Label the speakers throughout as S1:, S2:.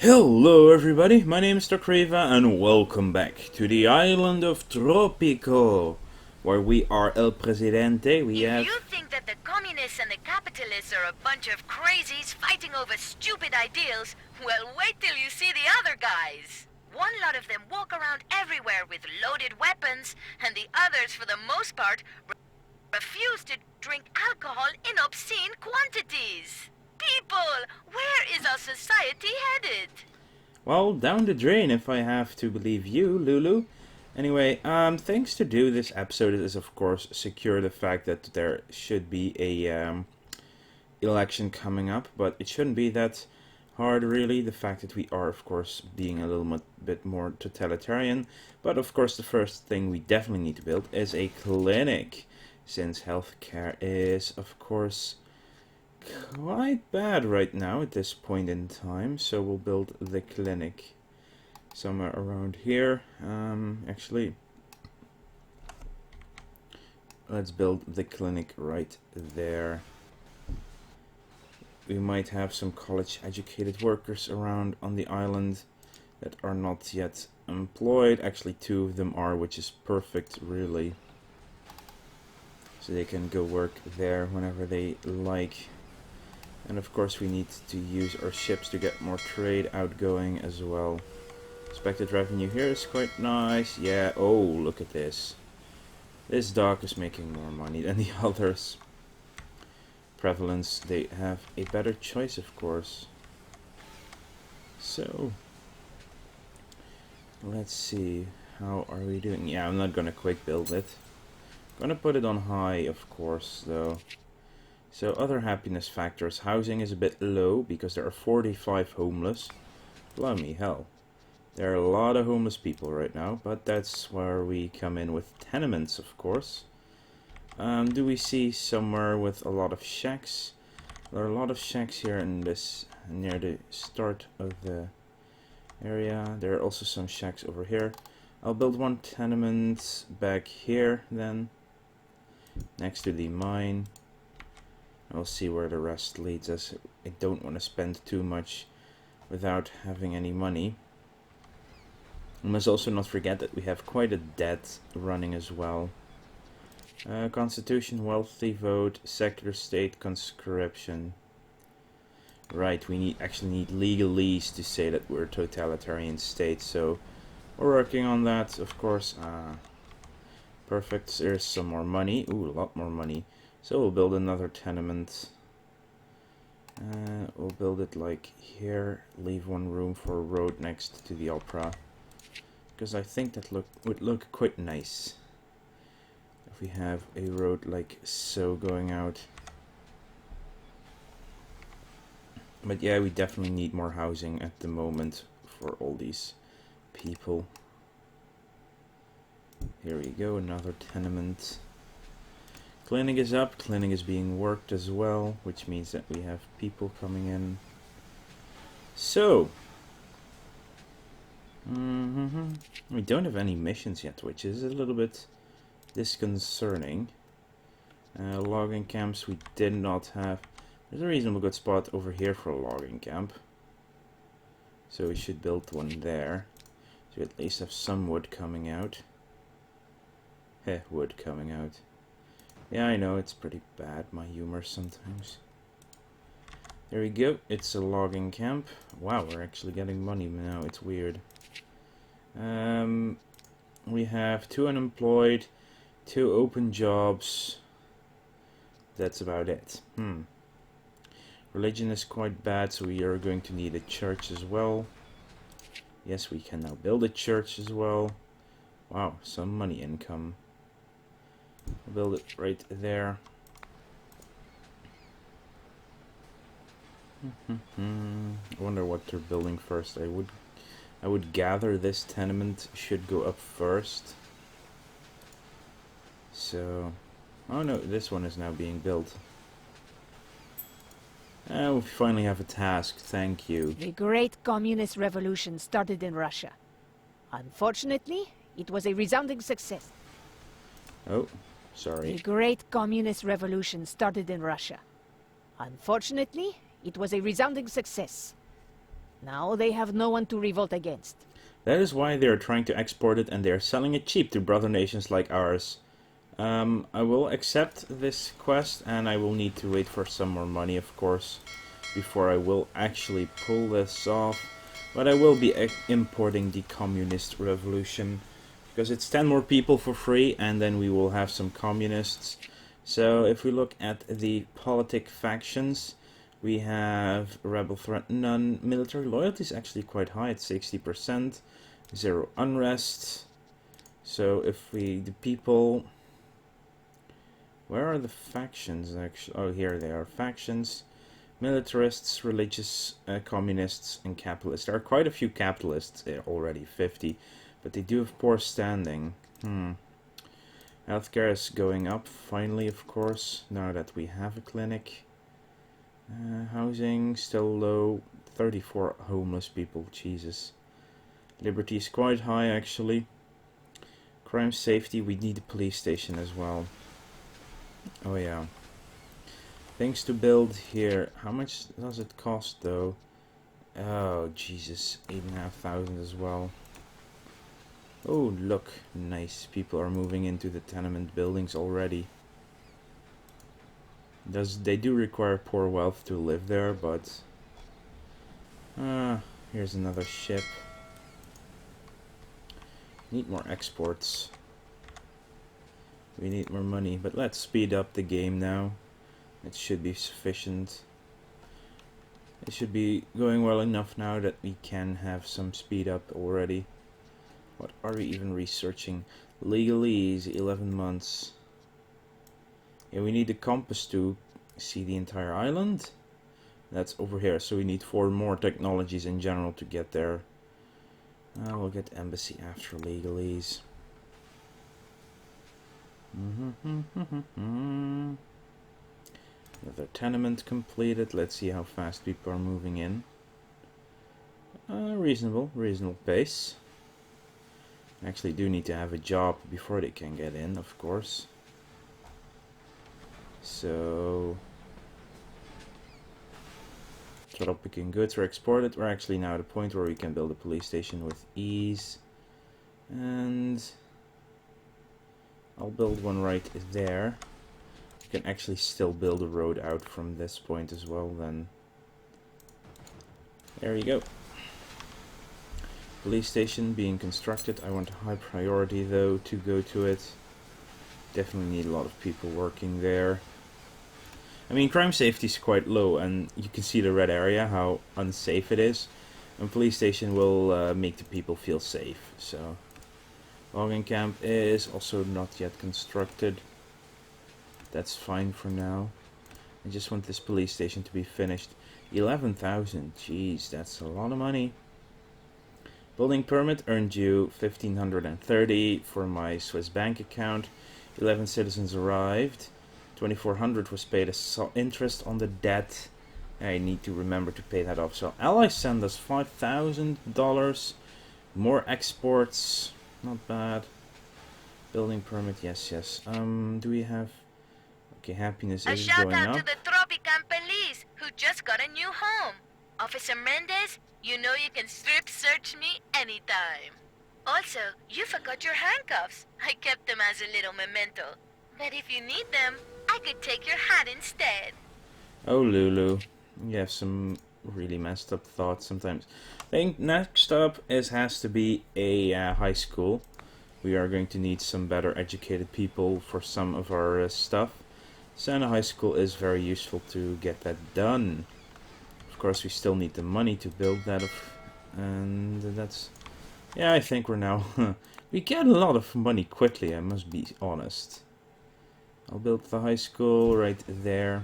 S1: Hello everybody, my name is Tropico and welcome back to the island of Tropico, where we are El Presidente.
S2: If you think that the communists and the capitalists are a bunch of crazies fighting over stupid ideals, well, wait till you see the other guys. One lot of them walk around everywhere with loaded weapons, and the others, for the most part, refuse to drink alcohol in obscene quantities. People, where is our society headed?
S1: Well, down the drain if I have to believe you, Lulu. Anyway, things to do this episode is of course secure the fact that there should be a election coming up, but it shouldn't be that hard really. The fact that we are of course being a little bit more totalitarian, but of course the first thing we definitely need to build is a clinic, since healthcare is of course quite bad right now at this point in time. So we'll build the clinic somewhere around here. Actually, let's build the clinic right there. We might have some college educated workers around on the island that are not yet employed. Actually, two of them are, which is perfect really, so they can go work there whenever they like. And of course we need to use our ships to get more trade outgoing as well. Expected revenue here is quite nice. Yeah, oh, look at this. This dock is making more money than the others. Prevalence, they have a better choice of course. So, let's see. How are we doing? Yeah, I'm not gonna quick build it. Gonna put it on high of course though. So other happiness factors, housing is a bit low because there are 45 homeless. Blimey hell. There are a lot of homeless people right now, but that's where we come in with tenements of course. Do we see somewhere with a lot of shacks? There are a lot of shacks here in this, near the start of the area. There are also some shacks over here. I'll build one tenement back here then, next to the mine. We'll see where the rest leads us. I don't want to spend too much without having any money. We must also not forget that we have quite a debt running as well. Constitution, wealthy vote, secular state, conscription. Right, we actually need legalese to say that we're a totalitarian state, so we're working on that, of course. Perfect, there's some more money. Ooh, a lot more money. So we'll build another tenement. We'll build it like here. Leave one room for a road next to the opera, because I think that would look quite nice if we have a road like so going out. But yeah, we definitely need more housing at the moment for all these people. Here we go, another tenement. Clinic is up, clinic is being worked as well, which means that we have people coming in. So, we don't have any missions yet, which is a little bit disconcerting. Logging camps we did not have. There's a reasonable good spot over here for a logging camp, so we should build one there, so we at least have some wood coming out. Wood coming out. Yeah, I know, it's pretty bad, my humor sometimes. There we go, it's a logging camp. Wow, we're actually getting money now, it's weird. We have 2 unemployed, 2 open jobs. That's about it. Religion is quite bad, so we are going to need a church as well. Yes, we can now build a church as well. Wow, some money income. I'll build it right there. I wonder what they're building first. I would gather this tenement should go up first. So, oh no, this one is now being built. We finally have a task, thank you.
S3: The Great Communist Revolution started in Russia. Unfortunately, it was a resounding success.
S1: Oh, sorry.
S3: The Great Communist Revolution started in Russia. Unfortunately, it was a resounding success. Now they have no one to revolt against.
S1: That is why they are trying to export it, and they are selling it cheap to brother nations like ours. I will accept this quest, and I will need to wait for some more money, of course, before I will actually pull this off. But I will be importing the communist revolution, because it's 10 more people for free, and then we will have some communists. So if we look at the politic factions, we have rebel threat none. Military loyalty is actually quite high at 60%. Zero unrest. So if we, the people, where are the factions actually? Oh, here they are. Factions, militarists, religious, communists, and capitalists. There are quite a few capitalists already, 50, but they do have poor standing. Healthcare is going up finally, of course, now that we have a clinic. Housing still low, 34 homeless people, Jesus. Liberty is quite high actually. Crime safety, we need a police station as well. Oh yeah. Things to build here. How much does it cost though? Oh Jesus, 8,500 as well. Oh look, nice. People are moving into the tenement buildings already. They do require poor wealth to live there, but here's another ship. Need more exports. We need more money, but let's speed up the game now. It should be sufficient. It should be going well enough now that we can have some speed up already. What are we even researching? Legalese, 11 months. Yeah, we need a compass to see the entire island. That's over here, so we need 4 more technologies in general to get there. We'll get embassy after legalese. Another tenement completed. Let's see how fast people are moving in. Reasonable pace. Actually do need to have a job before they can get in, of course. So Tropican goods are exported. We're actually now at a point where we can build a police station with ease. And I'll build one right there. You can actually still build a road out from this point as well then. There you go. Police station being constructed. I want a high priority though to go to it. Definitely need a lot of people working there. I mean, crime safety is quite low, and you can see the red area, how unsafe it is. And police station will make the people feel safe. So, logging camp is also not yet constructed. That's fine for now. I just want this police station to be finished. 11,000, jeez, that's a lot of money. Building permit earned you 1,530 for my Swiss bank account. 11 citizens arrived. 2,400 was paid as interest on the debt. I need to remember to pay that off. So allies send us $5,000. More exports. Not bad. Building permit, yes. Do we have... Okay, happiness is going up.
S2: A shout out to the Tropican police, who just got a new home. Officer Mendez, you know you can strip search me anytime. Also, you forgot your handcuffs. I kept them as a little memento. But if you need them, I could take your hat instead.
S1: Oh, Lulu. You have some really messed up thoughts sometimes. I think next up has to be a high school. We are going to need some better educated people for some of our stuff. Santa High School is very useful to get that done. Of course, we still need the money to build that. And that's... Yeah, I think we're now... we get a lot of money quickly, I must be honest. I'll build the high school right there.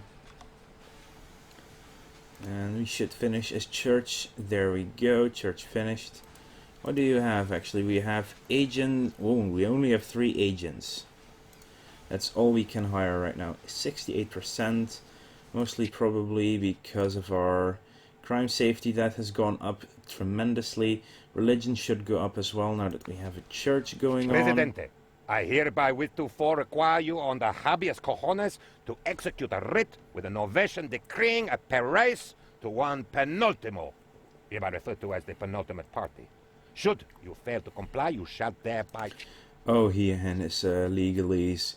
S1: And we should finish as church. There we go, church finished. What do you have actually? We have agent... Oh, we only have 3 agents. That's all we can hire right now. 68%. Mostly probably because of our crime safety that has gone up tremendously. Religion should go up as well now that we have a church going on.
S4: Presidente, I hereby with to require you on the habeas cojones to execute a writ with an ovation decreeing a perrace to one penultimo. hereby referred to as the penultimate party. Should you fail to comply, you shall thereby...
S1: Oh, he and his legalese.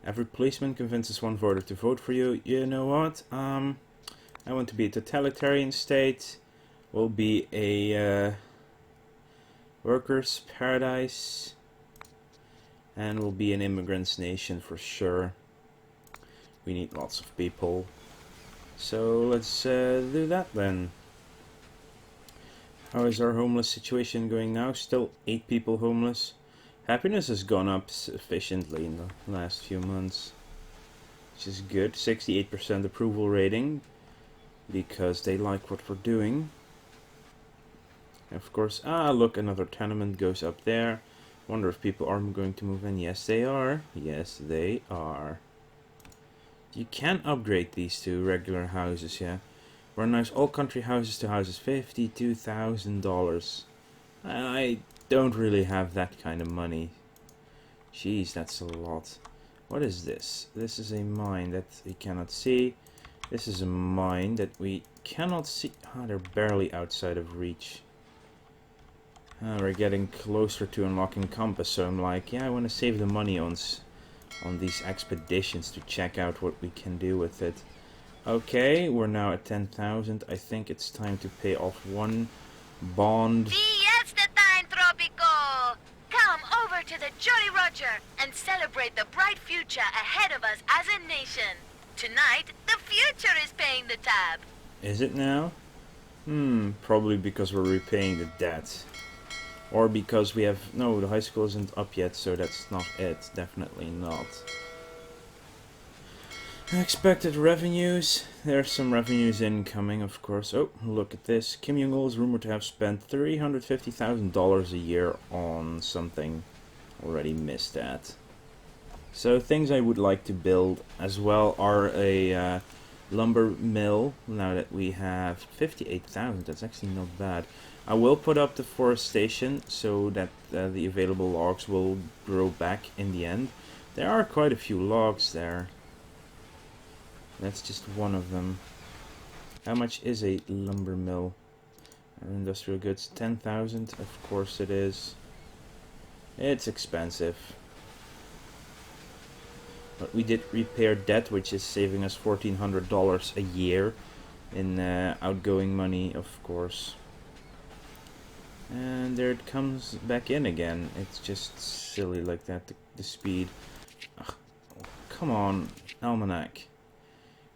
S1: Every policeman convinces one voter to vote for you. You know what? I want to be a totalitarian state. We'll be a workers' paradise. And we'll be an immigrants' nation for sure. We need lots of people. So let's do that then. How is our homeless situation going now? Still 8 people homeless. Happiness has gone up sufficiently in the last few months, which is good. 68% approval rating, because they like what we're doing. Of course, look, another tenement goes up there. Wonder if people are going to move in. Yes, they are. Yes, they are. You can upgrade these to regular houses, yeah. We're nice all country houses to houses, $52,000. I don't really have that kind of money. Jeez, that's a lot. What is this? This is a mine that we cannot see. This is a mine that we cannot see. They're barely outside of reach. We're getting closer to unlocking compass, so I'm like, yeah, I want to save the money on these expeditions to check out what we can do with it. Okay, we're now at 10,000. I think it's time to pay off one bond.
S2: Fiesta time, Tropico! Come over to the Jolly Roger and celebrate the bright future ahead of us as a nation. Tonight, the future is paying the tab.
S1: Is it now? Probably because we're repaying the debt. Or because we have... No, the high school isn't up yet, so that's not it. Definitely not. Expected revenues. There's some revenues incoming, of course. Oh, look at this. Kim Jong-il is rumored to have spent $350,000 a year on something. Already missed that. So things I would like to build as well are a lumber mill. Now that we have 58,000, that's actually not bad. I will put up the forestation so that the available logs will grow back in the end. There are quite a few logs there. That's just one of them. How much is a lumber mill? Our industrial goods, 10,000. Of course it is. It's expensive. But we did repair debt, which is saving us $1,400 a year in outgoing money, of course. And there it comes back in again. It's just silly like that, the speed. Ugh, come on, almanac.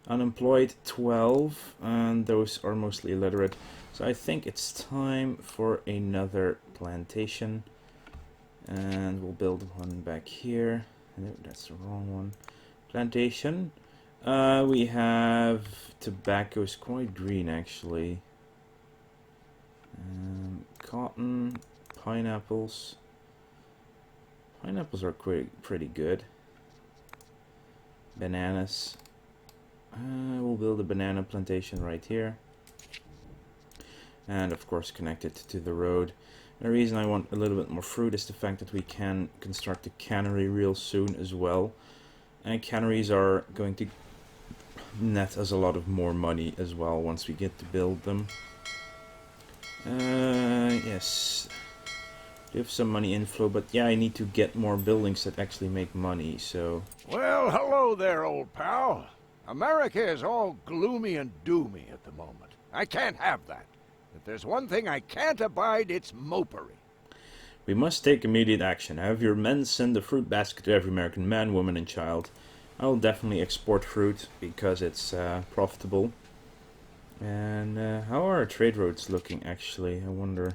S1: Unemployed 12, and those are mostly illiterate. So I think it's time for another plantation. And we'll build one back here. No, that's the wrong one. Plantation. We have tobacco is quite green actually. Cotton, pineapples. Pineapples are pretty good. Bananas. We'll build a banana plantation right here. And of course connect it to the road. The reason I want a little bit more fruit is the fact that we can construct a cannery real soon as well. And canneries are going to net us a lot of more money as well once we get to build them. Yes. We have some money inflow, but yeah, I need to get more buildings that actually make money, so...
S5: Well, hello there, old pal. America is all gloomy and doomy at the moment. I can't have that. If there's one thing I can't abide, it's mopery.
S1: We must take immediate action. Have your men send a fruit basket to every American man, woman and child. I will definitely export fruit because it's profitable. And how are our trade routes looking actually? I wonder.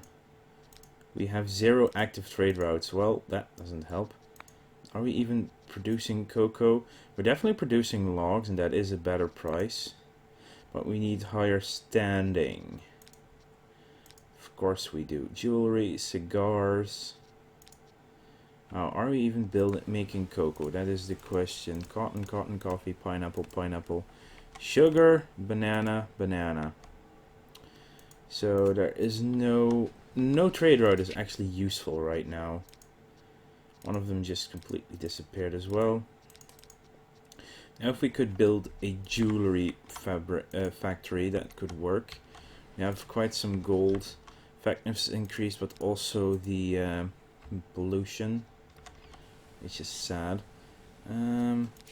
S1: We have 0 active trade routes. Well, that doesn't help. Are we even producing cocoa? We're definitely producing logs, and that is a better price. But we need higher standing. Of course we do. Jewelry, cigars. Are we even making cocoa? That is the question. Cotton, cotton, coffee, pineapple, pineapple. Sugar, banana, banana. So there is no trade route is actually useful right now. One of them just completely disappeared as well. Now if we could build a jewelry factory, that could work. We have quite some gold. Effectiveness increased, but also the pollution, which is sad.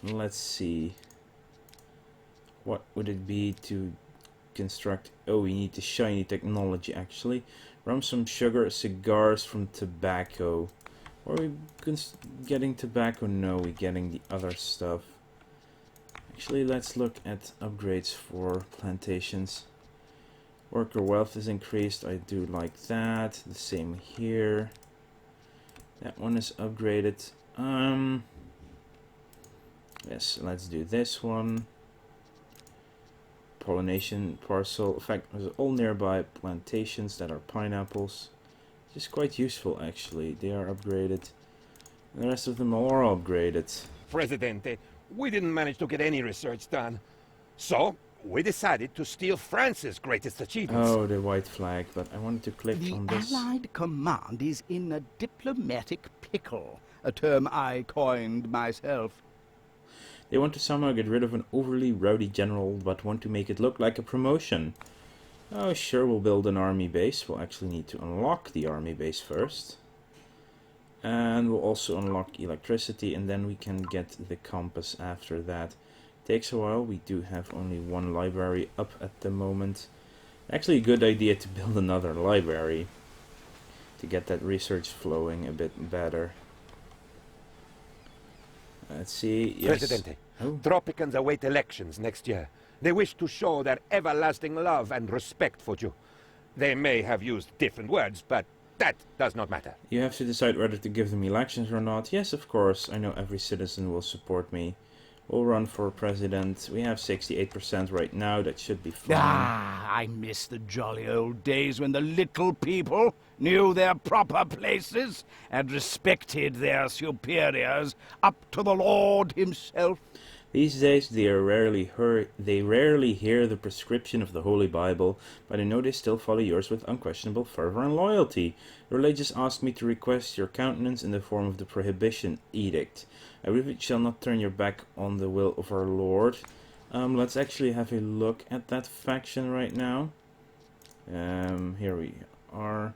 S1: Let's see. What would it be to construct? Oh, we need the shiny technology actually. From some sugar, cigars, from tobacco. Or are we getting tobacco? No, we're getting the other stuff. Actually, let's look at upgrades for plantations. Worker wealth is increased. I do like that. The same here. That one is upgraded. Yes, let's do this one. Pollination parcel. In fact, there's all nearby plantations that are pineapples. Which is quite useful actually. They are upgraded. And the rest of them are upgraded.
S4: Presidente, we didn't manage to get any research done. So, we decided to steal France's greatest achievements.
S1: Oh, the white flag, but I wanted to click
S6: The
S1: on this.
S6: Allied command is in a diplomatic pickle, a term I coined myself.
S1: They want to somehow get rid of an overly rowdy general, but want to make it look like a promotion. Oh, sure, we'll build an army base. We'll actually need to unlock the army base first. And we'll also unlock electricity, and then we can get the compass after that. Takes a while. We do have only one library up at the moment. Actually a good idea to build another library to get that research flowing a bit better. Let's see. Yes.
S4: Presidente,
S1: Oh.
S4: Tropicans await elections next year. They wish to show their everlasting love and respect for you. They may have used different words, but that does not matter.
S1: You have to decide whether to give them elections or not. Yes, of course. I know every citizen will support me. We'll run for president. We have 68% right now. That should be fine.
S6: Ah, I miss the jolly old days when the little people knew their proper places and respected their superiors up to the Lord himself.
S1: These days they rarely hear the prescription of the Holy Bible, but I know they still follow yours with unquestionable fervor and loyalty. Religious asked me to request your countenance in the form of the prohibition edict. I believe it shall not turn your back on the will of our Lord. Let's actually have a look at that faction right now. Here we are.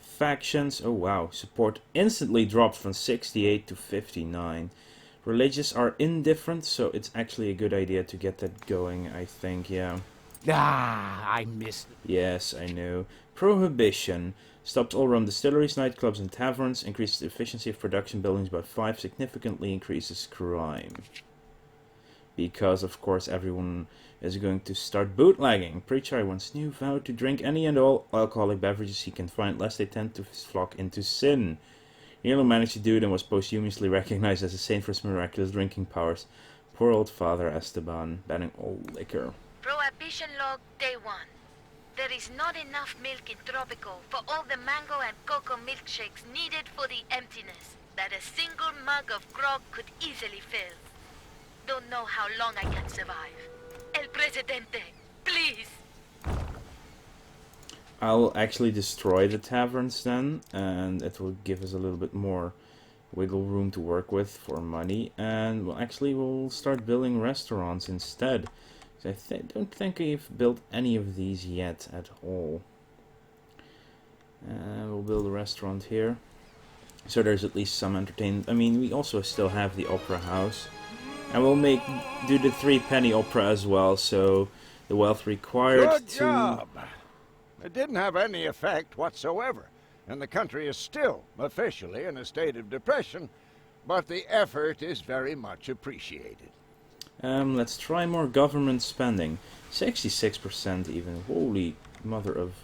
S1: Factions. Oh wow, support instantly dropped from 68 to 59. Religious are indifferent, so it's actually a good idea to get that going, I think, yeah.
S6: Ah, I miss...
S1: Yes, I know. Prohibition. Stops all rum distilleries, nightclubs and taverns. Increases the efficiency of production buildings by 5. Significantly increases crime. Because, of course, everyone is going to start bootlegging. Preacher once knew vowed to drink any and all alcoholic beverages he can find, lest they tend to flock into sin. He nearly managed to do it and was posthumously recognized as a saint for his miraculous drinking powers. Poor old Father Esteban, banning all liquor.
S2: Prohibition log day 1. There is not enough milk in Tropico for all the mango and cocoa milkshakes needed for the emptiness that a single mug of grog could easily fill. Don't know how long I can survive. El Presidente, please!
S1: I'll actually destroy the taverns then, and it will give us a little bit more wiggle room to work with for money, and we'll start building restaurants instead. I don't think we've built any of these yet at all. We'll build a restaurant here, so there's at least some entertainment. I mean, we also still have the opera house, and we'll do the 3-penny opera as well, so the wealth required
S5: Good job! It didn't have any effect whatsoever, and the country is still officially in a state of depression, but the effort is very much appreciated.
S1: Let's try more government spending. 66% even. Holy mother of...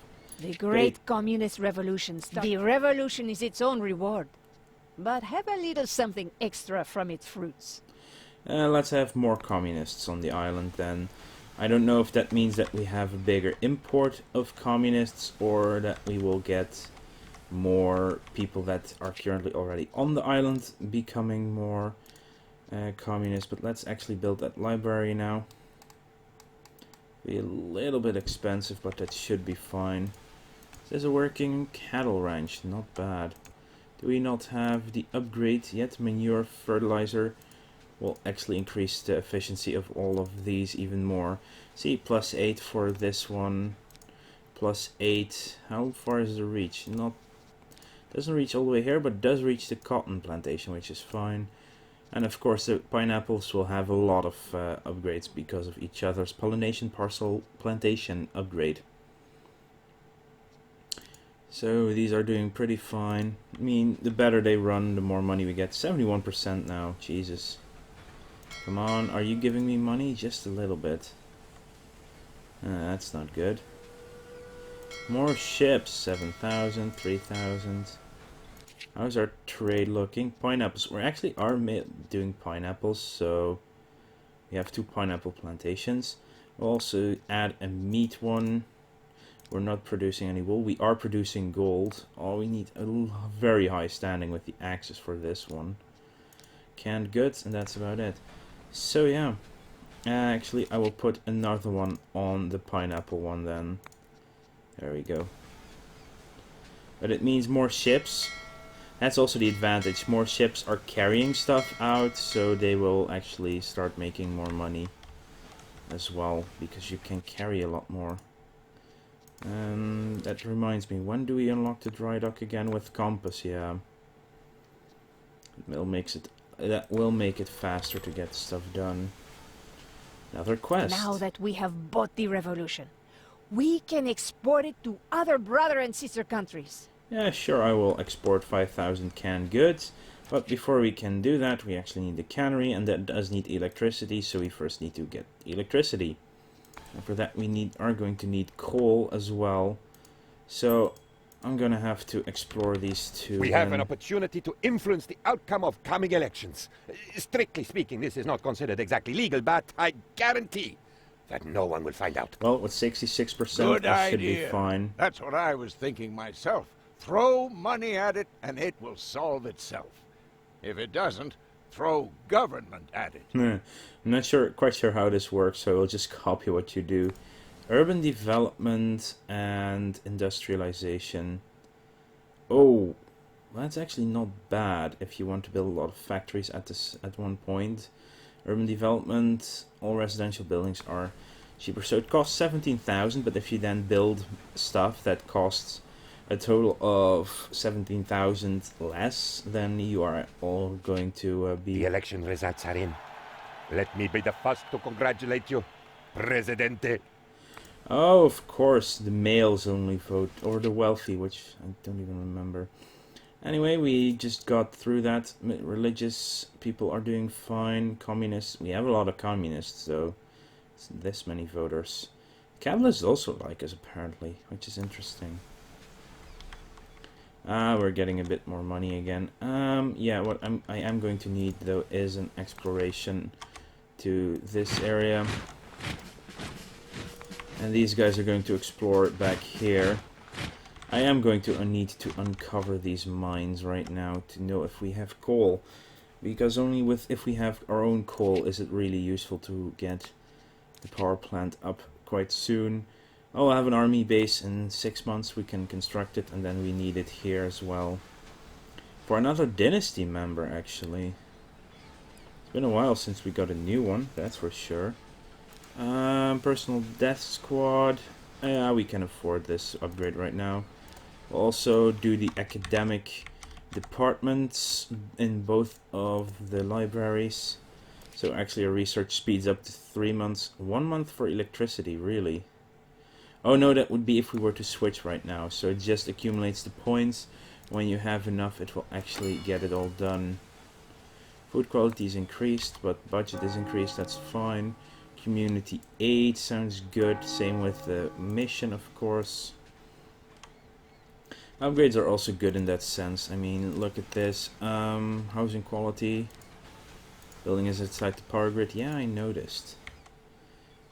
S3: The great communist revolution started. The revolution is its own reward. But have a little something extra from its fruits.
S1: Let's have more communists on the island then. I don't know if that means that we have a bigger import of communists, or that we will get more people that are currently already on the island becoming more communist. But let's actually build that library now. Be a little bit expensive, but that should be fine. There's a working cattle ranch, not bad. Do we not have the upgrade yet? Manure, fertilizer will actually increase the efficiency of all of these even more. See, +8 for this one. +8. How far is the reach? Not doesn't reach all the way here, but does reach the cotton plantation, which is fine. And of course the pineapples will have a lot of upgrades because of each other's pollination parcel plantation upgrade. So these are doing pretty fine. I mean, the better they run, the more money we get. 71% now, Jesus. Come on, are you giving me money? Just a little bit. That's not good. More ships, 7,000, 3,000. How's our trade looking? Pineapples. We actually are doing pineapples, so we have 2 pineapple plantations. We'll also add a meat one. We're not producing any wool. We are producing gold. Oh, we need a very high standing with the axes for this one. Canned goods, and that's about it. So yeah. Actually, I will put another one on the pineapple one then. There we go. But it means more ships. That's also the advantage. More ships are carrying stuff out, so they will actually start making more money as well, because you can carry a lot more. That reminds me, when do we unlock the dry dock again? With compass? Yeah. That will make it faster to get stuff done. Another quest.
S3: Now that we have bought the revolution, we can export it to other brother and sister countries.
S1: Yeah, sure, I will export 5,000 canned goods. But before we can do that, we actually need the cannery, and that does need electricity, so we first need to get electricity. And for that we are going to need coal as well. So I'm gonna have to explore these two.
S4: We have an opportunity to influence the outcome of coming elections. Strictly speaking, this is not considered exactly legal, but I guarantee that no one will find out.
S1: Well, with 66%,
S5: Good
S1: that should
S5: idea.
S1: be fine.
S5: That's what I was thinking myself. Throw money at it, and it will solve itself. If it doesn't, throw government at it.
S1: I'm not quite sure how this works, so I'll just copy what you do. Urban development and industrialization. Oh, that's actually not bad if you want to build a lot of factories at one point. Urban development, all residential buildings are cheaper. So it costs 17,000, but if you then build stuff that costs a total of 17,000 less, then you are all going to be...
S4: The election results are in. Let me be the first to congratulate you, Presidente.
S1: Oh, of course, the males only vote, or the wealthy, which I don't even remember. Anyway, we just got through that. Religious people are doing fine. Communists, we have a lot of communists, though. It's this many voters. Capitalists also like us, apparently, which is interesting. We're getting a bit more money again. Yeah, what I am going to need, though, is an exploration to this area. And these guys are going to explore back here. I am going to need to uncover these mines right now to know if we have coal. Because only if we have our own coal is it really useful to get the power plant up quite soon. Oh, I have an army base. In 6 months we can construct it, and then we need it here as well. For another dynasty member, actually. It's been a while since we got a new one, that's for sure. Personal death squad. Yeah, we can afford this upgrade right now. We'll also do the academic departments in both of the libraries. So actually our research speeds up to 3 months. 1 month for electricity, really. Oh no, that would be if we were to switch right now. So it just accumulates the points. When you have enough, it will actually get it all done. Food quality is increased, but budget is increased, that's fine. Community aid sounds good. Same with the mission, of course. Upgrades are also good in that sense. I mean, look at this. Housing quality. Building is outside the power grid. Yeah, I noticed.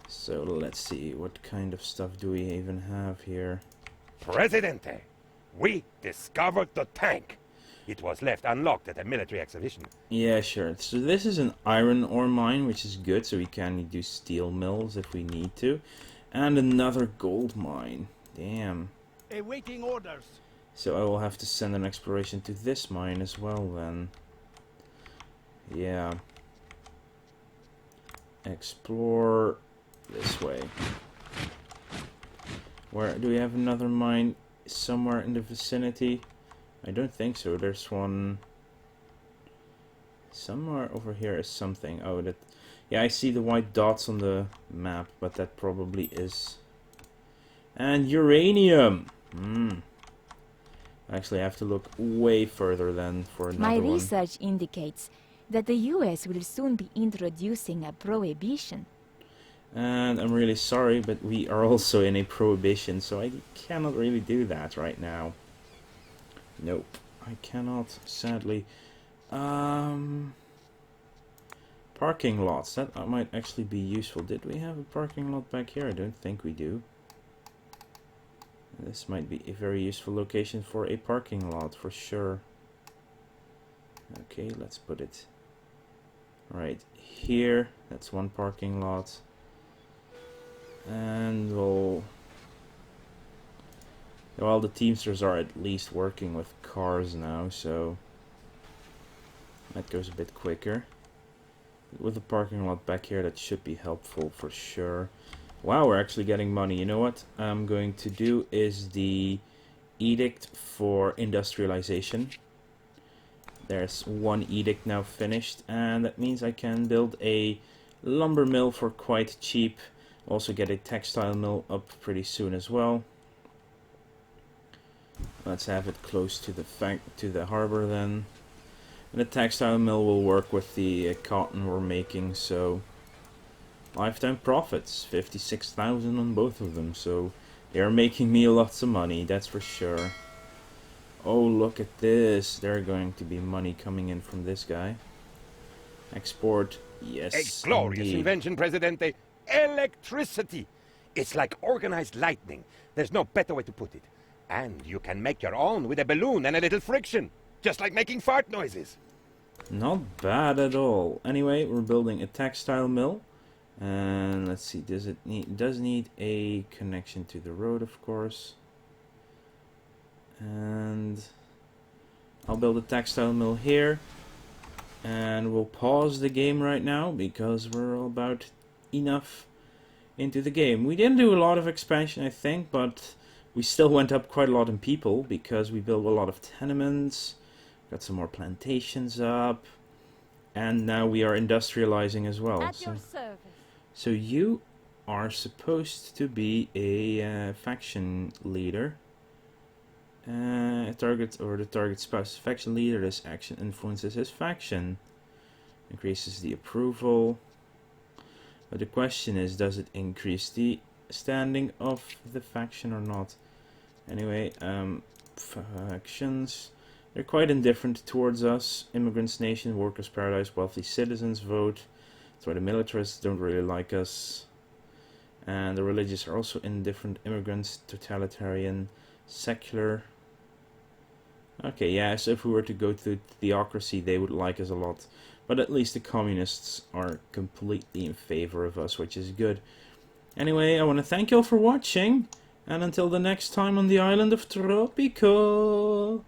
S1: So let's see, what kind of stuff do we even have here?
S4: Presidente, we discovered the tank. It was left unlocked at a military exhibition.
S1: Yeah, sure. So this is an iron ore mine, which is good, so we can do steel mills if we need to. And another gold mine. Damn.
S6: Awaiting orders.
S1: So I will have to send an exploration to this mine as well then. Yeah. Explore this way. Where do we have another mine somewhere in the vicinity? I don't think so. There's one somewhere over here is something. Oh, that. Yeah, I see the white dots on the map, but that probably is. And uranium. Actually, I have to look way further than for another
S7: My
S1: one.
S7: research indicates that the US will soon be introducing a prohibition.
S1: And I'm really sorry, but we are also in a prohibition, so I cannot really do that right now. Nope, I cannot, sadly. Parking lots, that might actually be useful. Did we have a parking lot back here? I don't think we do. This might be a very useful location for a parking lot, for sure. Okay, let's put it right here. That's one parking lot. And well, the Teamsters are at least working with cars now, so that goes a bit quicker. With the parking lot back here, that should be helpful for sure. Wow, we're actually getting money. You know what I'm going to do is the edict for industrialization. There's one edict now finished, and that means I can build a lumber mill for quite cheap. Also get a textile mill up pretty soon as well. Let's have it close to the harbor then. And the textile mill will work with the cotton we're making, so lifetime profits, 56,000 on both of them, so they are making me lots of money, that's for sure. Oh, look at this. There's going to be money coming in from this guy. Export, yes.
S4: A glorious
S1: indeed.
S4: invention, Presidente. Electricity. It's like organized lightning. There's no better way to put it. And you can make your own with a balloon and a little friction. Just like making fart noises.
S1: Not bad at all. Anyway, we're building a textile mill. And let's see, it does need a connection to the road, of course. And I'll build a textile mill here. And we'll pause the game right now because we're about enough into the game. We didn't do a lot of expansion, I think, but we still went up quite a lot in people because we built a lot of tenements, got some more plantations up, and now we are industrializing as well.
S7: At your service.
S1: So you are supposed to be a faction leader. The target spouse faction leader. This action influences his faction, increases the approval. But the question is, does it increase the standing of the faction or not? Anyway, factions. They're quite indifferent towards us. Immigrants nation, workers paradise, wealthy citizens vote. That's why the militarists don't really like us. And the religious are also indifferent. Immigrants, totalitarian, secular. Okay, yeah, so if we were to go to theocracy, they would like us a lot. But at least the communists are completely in favor of us, which is good. Anyway, I want to thank you all for watching. And until the next time on the island of Tropico.